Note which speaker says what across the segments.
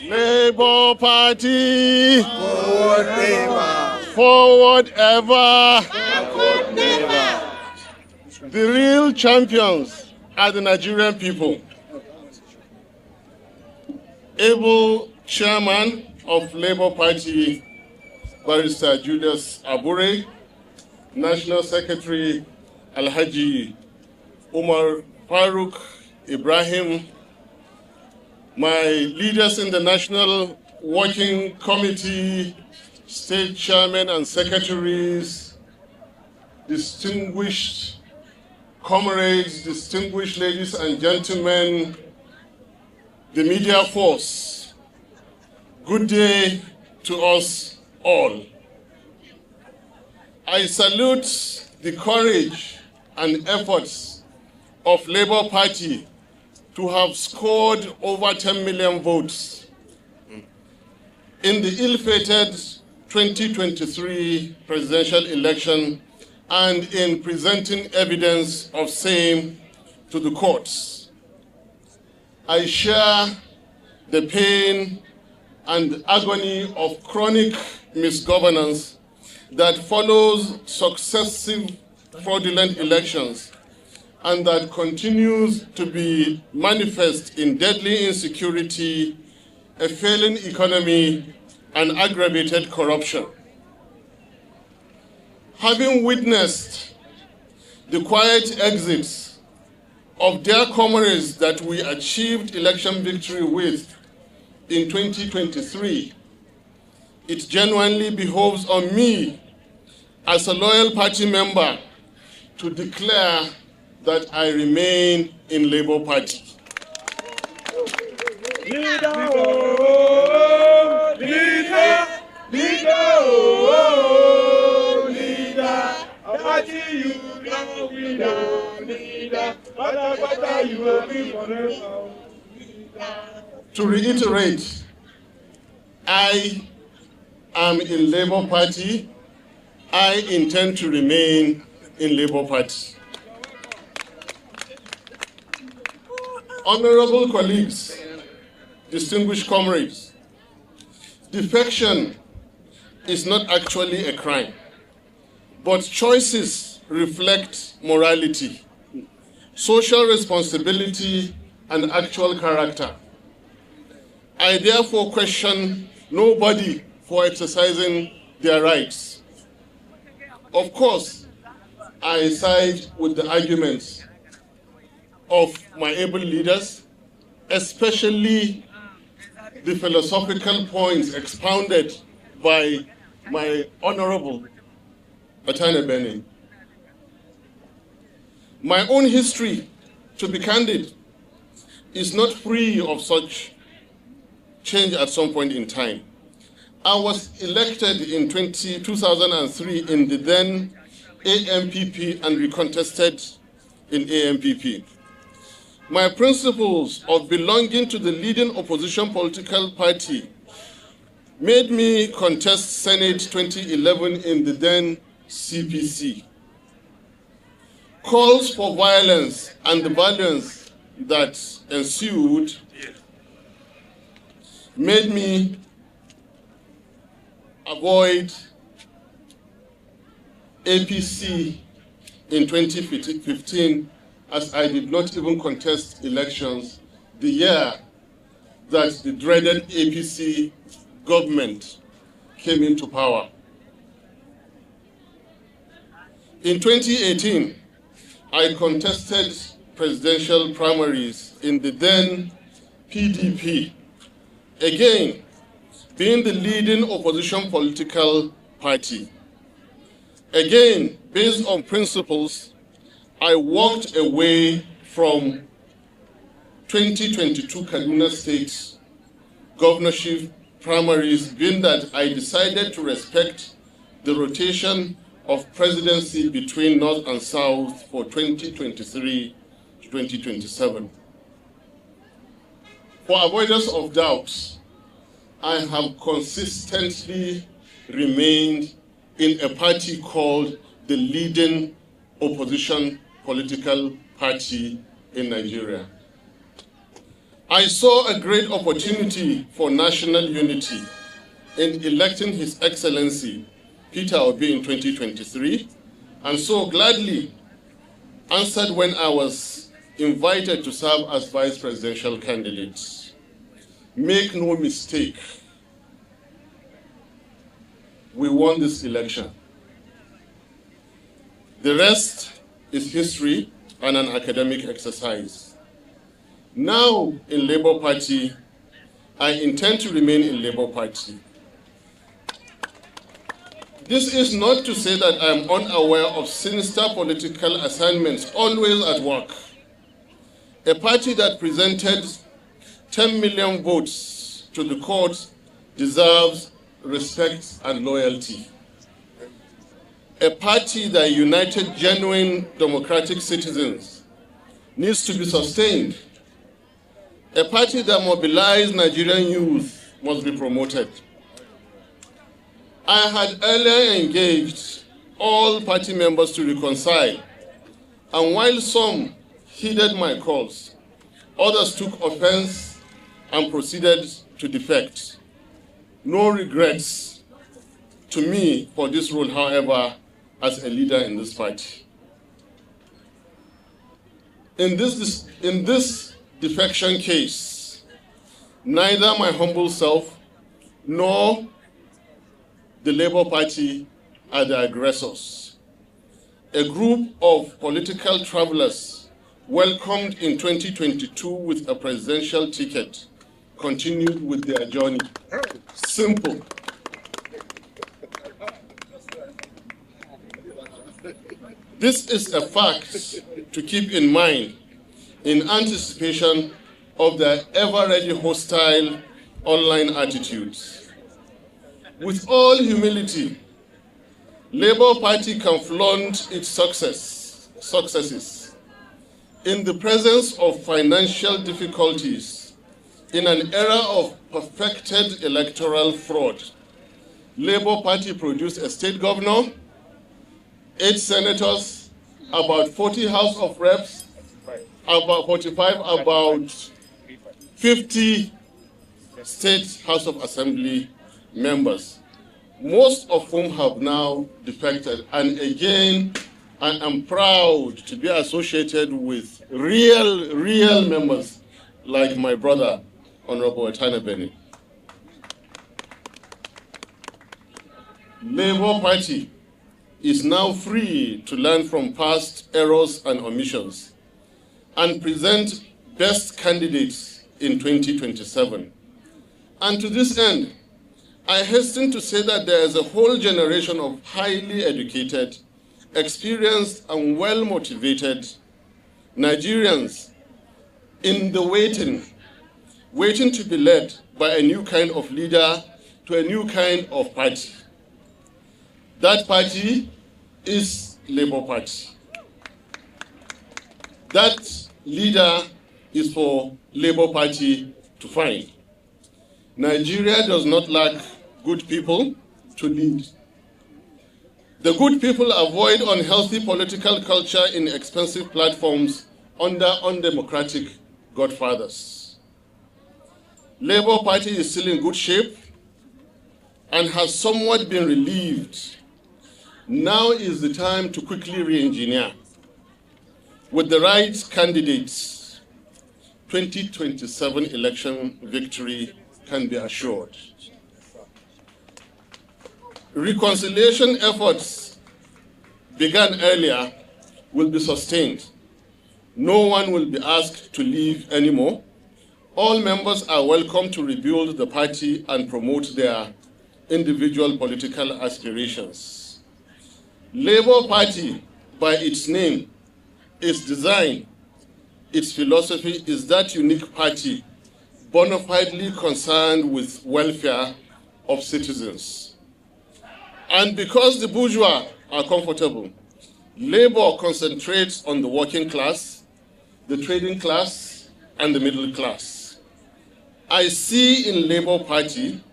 Speaker 1: Labour Party.
Speaker 2: Forward ever.
Speaker 1: Forward ever.
Speaker 2: Backward never.
Speaker 1: The real champions are the Nigerian people. Able chairman of Labour Party, Barrister Julius Abure, National Secretary Alhaji Umar Farooq Ibrahim, my leaders in the National Working Committee, State Chairmen and Secretaries, distinguished comrades, distinguished ladies and gentlemen, the media force, good day to us all. I salute the courage and efforts of Labour Party to have scored over 10 million votes in the ill-fated 2023 presidential election and in presenting evidence of same to the courts. I share the pain and agony of chronic misgovernance that follows successive fraudulent elections and that continues to be manifest in deadly insecurity, a failing economy, and aggravated corruption. Having witnessed the quiet exits of dear comrades that we achieved election victory with in 2023, it genuinely behoves on me as a loyal party member to declare that I remain in Labour Party.
Speaker 2: Leader, oh, leader, leader, oh, leader. Party you know we know, leader. But you will be forever.
Speaker 1: To reiterate, I am in Labour Party. I intend to remain in Labour Party. Honorable colleagues, distinguished comrades, defection is not actually a crime, but choices reflect morality, social responsibility, and actual character. I therefore question nobody for exercising their rights. Of course, I side with the arguments of my able leaders, especially the philosophical points expounded by my Honorable Attorney Bene. My own history, to be candid, is not free of such change at some point in time. I was elected in 2003 in the then AMPP and recontested in AMPP. My principles of belonging to the leading opposition political party made me contest Senate 2011 in the then CPC. Calls for violence and the violence that ensued made me avoid APC in 2015, as I did not even contest elections the year that the dreaded APC government came into power. In 2018, I contested presidential primaries in the then PDP, again being the leading opposition political party. Again, based on principles, I walked away from 2022 Kaduna State governorship primaries, being that I decided to respect the rotation of presidency between North and South for 2023 to 2027. For avoidance of doubts, I have consistently remained in a party called the leading opposition political party in Nigeria. I saw a great opportunity for national unity in electing His Excellency Peter Obi in 2023, and so gladly answered when I was invited to serve as vice presidential candidate. Make no mistake, we won this election. The rest is history and an academic exercise. Now in Labour Party, I intend to remain in Labour Party. This is not to say that I am unaware of sinister political assignments always at work. A party that presented 10 million votes to the court deserves respect and loyalty. A party that united genuine democratic citizens needs to be sustained. A party that mobilized Nigerian youth must be promoted. I had earlier engaged all party members to reconcile, and while some heeded my calls, others took offense and proceeded to defect. No regrets to me for this role, however, as a leader in this party. In this defection case, neither my humble self nor the Labour Party are the aggressors. A group of political travelers welcomed in 2022 with a presidential ticket continued with their journey. Simple. This is a fact to keep in mind in anticipation of their ever-ready hostile online attitudes. With all humility, Labour Party can flaunt its successes in the presence of financial difficulties. In an era of perfected electoral fraud, Labour Party produced a state governor, 8 senators, about 40 House of Reps, about 45, about 50 state House of Assembly members, most of whom have now defected. And again, I am proud to be associated with real members like my brother, Honorable Etana Beni. Labour Party is now free to learn from past errors and omissions and present best candidates in 2027. And to this end, I hasten to say that there is a whole generation of highly educated, experienced, and well-motivated Nigerians in the waiting to be led by a new kind of leader to a new kind of party. That party is Labour Party. That leader is for Labour Party to find. Nigeria does not lack good people to lead. The good people avoid unhealthy political culture in expensive platforms under undemocratic godfathers. Labour Party is still in good shape and has somewhat been relieved. Now is the time to quickly re-engineer. With the right candidates, 2027 election victory can be assured. Reconciliation efforts began earlier will be sustained. No one will be asked to leave anymore. All members are welcome to rebuild the party and promote their individual political aspirations. Labour Party, by its name, its design, its philosophy, is that unique party bona fidely concerned with welfare of citizens. And because the bourgeois are comfortable, Labour concentrates on the working class, the trading class, and the middle class. I see in Labour Party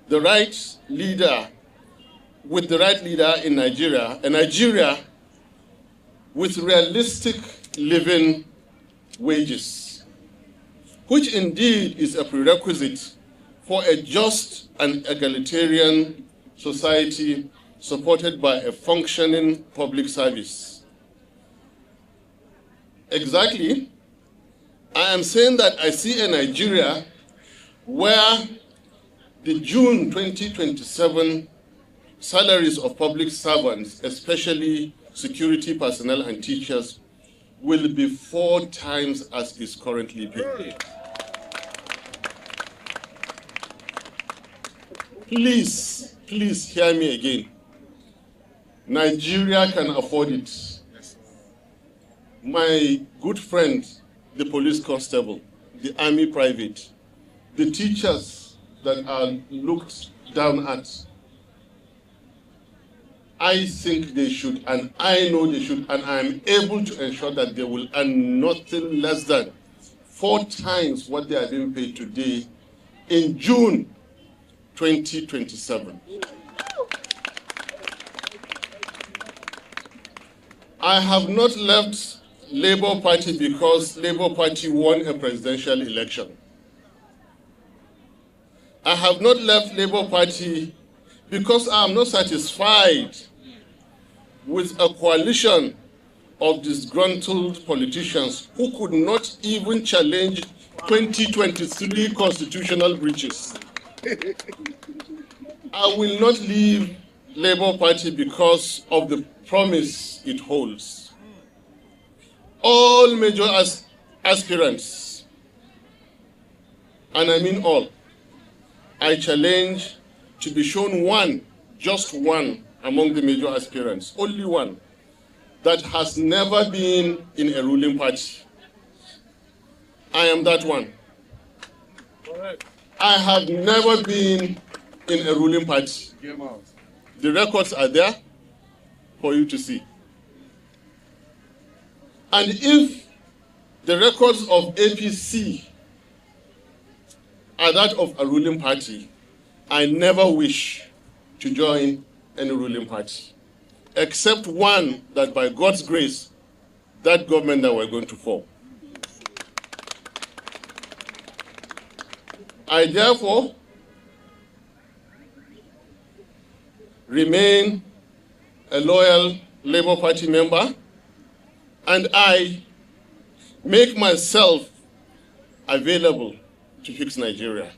Speaker 1: the right leader, with the right leader in Nigeria, a Nigeria with realistic living wages, which indeed is a prerequisite for a just and egalitarian society supported by a functioning public service. Exactly, I am saying that I see a Nigeria where the June 2027 salaries of public servants, especially security personnel and teachers, will be 4 times as is currently paid. Please hear me again. Nigeria can afford it. My good friend, the police constable, the army private, the teachers that are looked down at, I think they should, and I know they should, and I am able to ensure that they will earn nothing less than 4 times what they are being paid today in June 2027. I have not left Labour Party because Labour Party won a presidential election. I have not left Labour Party because I am not satisfied with a coalition of disgruntled politicians who could not even challenge 2023 constitutional breaches. I will not leave Labour Party because of the promise it holds. All major aspirants, and I mean all, I challenge to be shown one, just one, among the major aspirants, only one, that has never been in a ruling party. I am that one. I have never been in a ruling party. The records are there for you to see. And if the records of APC are that of a ruling party, I never wish to join any ruling party, except one that by God's grace, that government that we're going to form. I therefore remain a loyal Labour Party member, and I make myself available to fix Nigeria.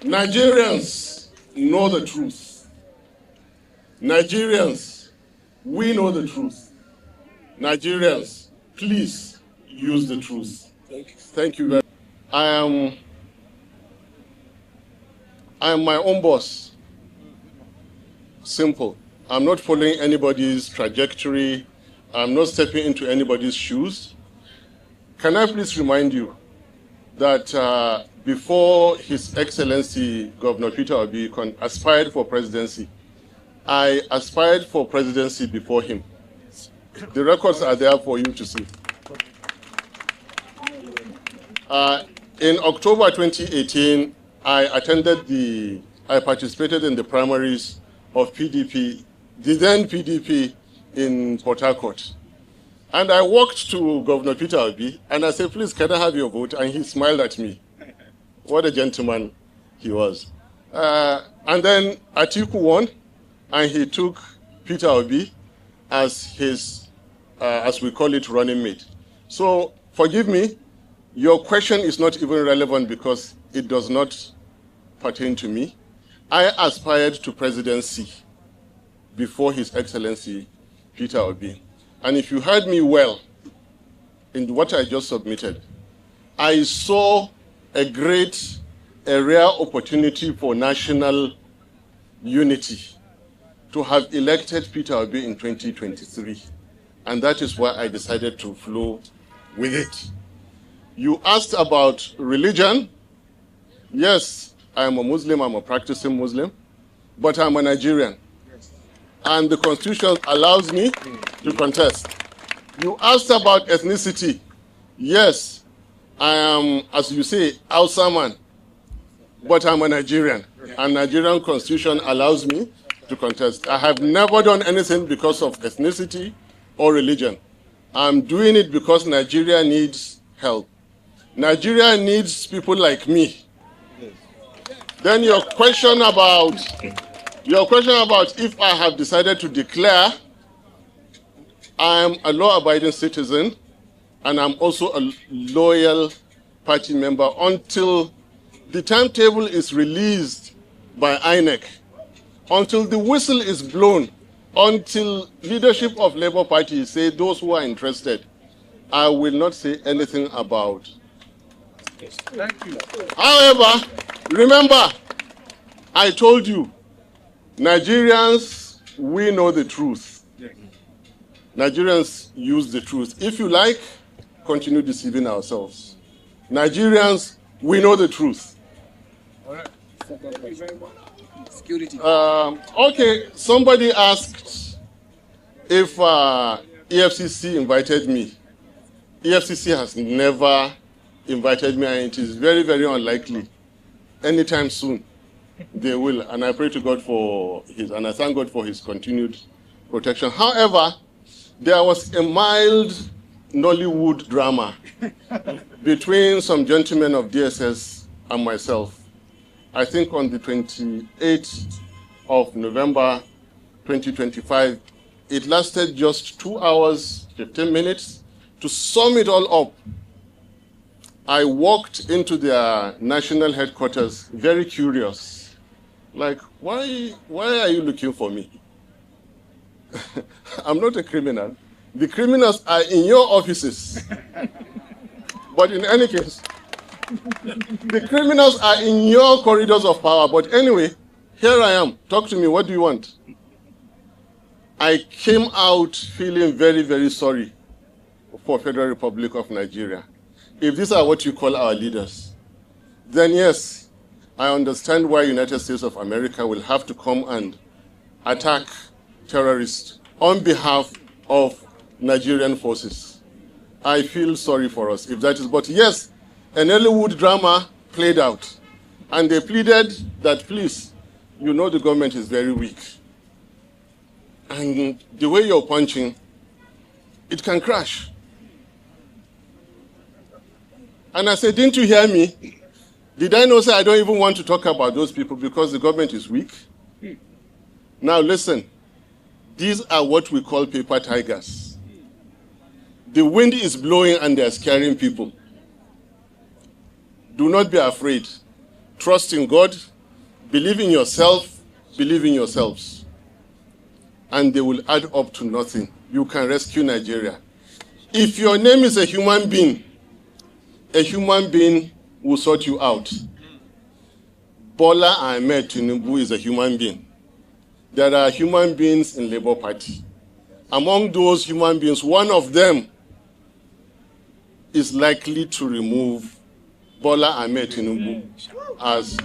Speaker 1: Nigerians know the truth. Nigerians, we know the truth. Nigerians, please use the truth. Thank you very much. I am my own boss. Simple. I'm not following anybody's trajectory. I'm not stepping into anybody's shoes. Can I please remind you that before His Excellency Governor Peter Obi aspired for presidency, I aspired for presidency before him. The records are there for you to see. In October 2018, I participated in the primaries of PDP, the then PDP in Port Harcourt. And I walked to Governor Peter Obi and I said, please, can I have your vote? And he smiled at me. What a gentleman he was. And then Atiku won, and he took Peter Obi as his, as we call it, running mate. So forgive me, your question is not even relevant because it does not pertain to me. I aspired to presidency before His Excellency Peter Obi. And if you heard me well in what I just submitted, I saw a rare opportunity for national unity to have elected Peter Obi in 2023. And that is why I decided to flow with it. You asked about religion. Yes, I am a Muslim, I'm a practicing Muslim, but I'm a Nigerian. And the Constitution allows me to contest. You asked about ethnicity. Yes, I am, as you say, Hausa man, but I'm a Nigerian. And Nigerian Constitution allows me to contest. I have never done anything because of ethnicity or religion. I'm doing it because Nigeria needs help. Nigeria needs people like me. Then your question about if I have decided to declare, I am a law-abiding citizen, and I'm also a loyal party member until the timetable is released by INEC, until the whistle is blown, until leadership of Labour Party say those who are interested. I will not say anything about.
Speaker 2: Thank you.
Speaker 1: However, remember, I told you, Nigerians, we know the truth. Nigerians use the truth. If you like, continue deceiving ourselves. Nigerians, we know the truth.
Speaker 2: All right.
Speaker 3: Security.
Speaker 1: Okay, somebody asked if EFCC invited me. EFCC has never invited me, and it is very, very unlikely anytime soon they will. And I pray to God and I thank God for his continued protection. However, there was a mild Nollywood drama between some gentlemen of DSS and myself. I think on the 28th of November 2025, it lasted just 2 hours, 15 minutes. To sum it all up, I walked into their national headquarters very curious. Like, why are you looking for me? I'm not a criminal. The criminals are in your offices. But in any case, the criminals are in your corridors of power. But anyway, here I am. Talk to me. What do you want? I came out feeling very, very sorry for Federal Republic of Nigeria. If these are what you call our leaders, then yes, I understand why United States of America will have to come and attack terrorists on behalf of Nigerian forces. I feel sorry for us if that is, but yes, an Nollywood drama played out. And they pleaded that, please, you know the government is very weak. And the way you're punching, it can crash. And I said, didn't you hear me? Did I not say I don't even want to talk about those people because the government is weak? Now listen, these are what we call paper tigers. The wind is blowing and they're scaring people. Do not be afraid. Trust in God. Believe in yourself. Believe in yourselves. And they will add up to nothing. You can rescue Nigeria. If your name is a human being will sort you out. Bola Ahmed Tinubu is a human being. There are human beings in Labour Party. Among those human beings, one of them is likely to remove Bola Ahmed Tinubu as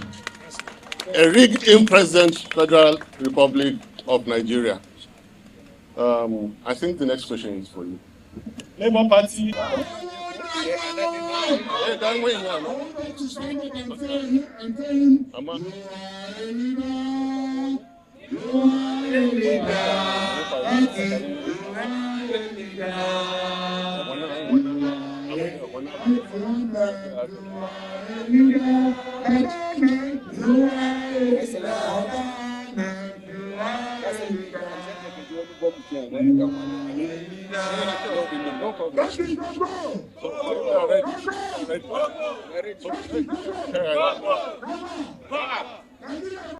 Speaker 1: a rigged-in President, Federal Republic of Nigeria. I think the next question is for you.
Speaker 2: Labour Party.
Speaker 1: Hey, don't wait now.